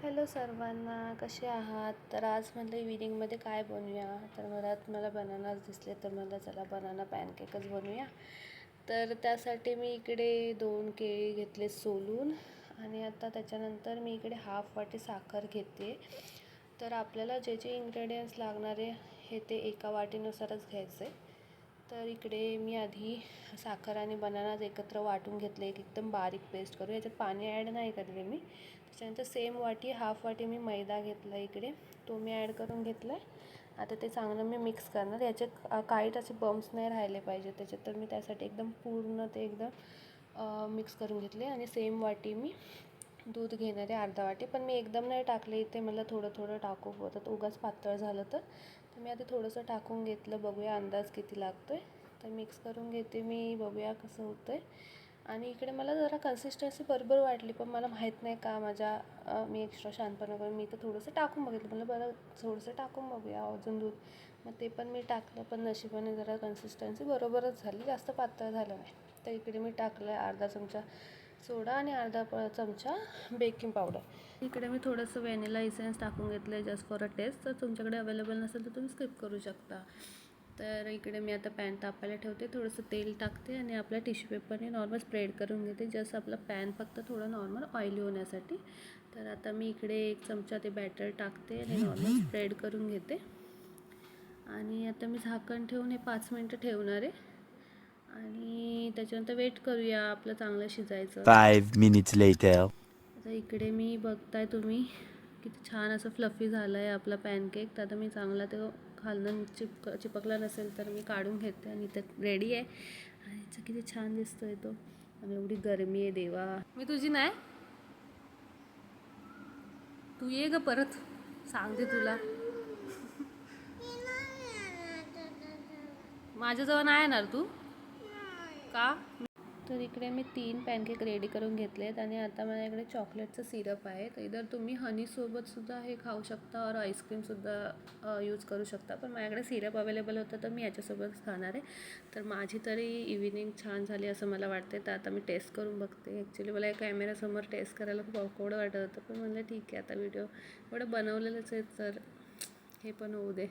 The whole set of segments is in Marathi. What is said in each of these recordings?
हॅलो सर्वांना, कसे आहात? तर आज म्हटलं इव्हिनिंगमध्ये काय बनवूया. तर घरात मला बनानाच दिसले, तर मला चला बनाना पॅनकेकच बनवूया. तर त्यासाठी मी इकडे 2 केळी घेतले सोलून आणि आता त्याच्यानंतर मी इकडे हाफ वाटी साखर घेते. तर आपल्याला जे जे इन्ग्रेडियंट्स लागणारे हे ते एका वाटीनुसारच घ्यायचे. तर इकडे मी आधी साखर आणि बनानाच एकत्र वाटून घेतले, एकदम बारीक पेस्ट करू. याच्यात पाणी ॲड नाही करले मी. त्याच्यानंतर सेम वाटी हाफ वाटी मी मैदा घेतला इकडे, तो मी ॲड करून घेतला आहे. आता ते चांगलं मी मिक्स करणार. याच्यात काही असे बम्प्स नाही राहिले पाहिजे त्याच्यात, तर मी त्यासाठी एकदम पूर्ण ते एकदम मिक्स करून घेतले. आणि सेम वाटी मी दूध घेणार आहे, अर्धा वाटी. पण मी एकदम नाही टाकले इथे, मला थोडं थोडं टाकू होतं, उगाच पातळ झालं तर मी आधी थोडंसं टाकून घेतलं. बघूया अंदाज किती लागतो आहे. तर मिक्स करून घेते मी, बघूया कसं होतं आहे. आणि इकडे मला जरा कन्सिस्टन्सी बरोबर वाटली, पण मला माहीत नाही का मी एक्स्ट्रा शहाणपणा करून मी तर थोडंसं टाकून बघितलं. मला बरं थोडंसं टाकून बघूया अजून दूध. मग ते पण मी टाकलं, पण नशिबाने जरा कन्सिस्टन्सी बरोबरच झाली, जास्त पातळ झालं नाही. तर इकडे मी टाकलं आहे अर्धा चमचा सोडा आणि अर्धा चमचा बेकिंग पावडर. इकडे मी थोडंसं व्हॅनिला इसेन्स टाकून घेतलं आहे जस्ट फॉर अ टेस्ट. तर तुमच्याकडे अवेलेबल नसेल तर तुम्ही स्किप करू शकता. तर इकडे मी आता पॅन तापायला ठेवते, थोडंसं तेल टाकते आणि आपल्या टिश्यू पेपरने नॉर्मल स्प्रेड करून घेते, जस्ट आपलं पॅन फक्त थोडं नॉर्मल ऑइली होण्यासाठी. तर आता मी इकडे 1 चमचा ते बॅटर टाकते आणि नॉर्मल स्प्रेड करून घेते. आणि आता मी झाकण ठेवून हे 5 मिनटं ठेवणार आहे आणि त्याच्यानंतर वेट करूया आपलं चांगलं शिजायचं. 5 minutes later. आता इकडे मी बघताय तुम्ही किती छान असं फ्लफी झालं आहे आपला पॅनकेक. तर आता मी चांगला ते खालनं चिपकला नसेल तर मी काढून घेते आणि ते रेडी आहे. आणि याचं किती छान दिसतो आहे तो. आणि एवढी गरमी आहे देवा. मी तुझी नाही, तू ये ग परत, सांगते तुला. माझ्याजवळ नाही येणार तू का? तर इकडे मी 3 पॅनकेक रेडी करून घेतले आहेत आणि आता माझ्याकडे चॉकलेटचं सिरप आहे. तर इधर तुम्ही हनीसोबतसुद्धा हे खाऊ शकता और आईस्क्रीमसुद्धा यूज करू शकता. पण माझ्याकडे सिरप अवेलेबल होतं तर मी याच्यासोबतच खाणार आहे. तर माझी तरी इव्हिनिंग छान झाली असं मला वाटते. तर आता मी टेस्ट करून बघते. ॲक्च्युली मला या कॅमेऱ्यासमोर टेस्ट करायला खूप ऑकवर्ड वाटत होतं, पण म्हणलं ठीक आहे आता व्हिडिओ एवढं बनवलेलंच आहे तर हे पण होऊ दे.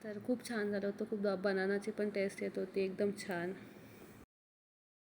तर खूप छान झालं होतं, खूप बनानाची पण टेस्ट येत होती एकदम छान.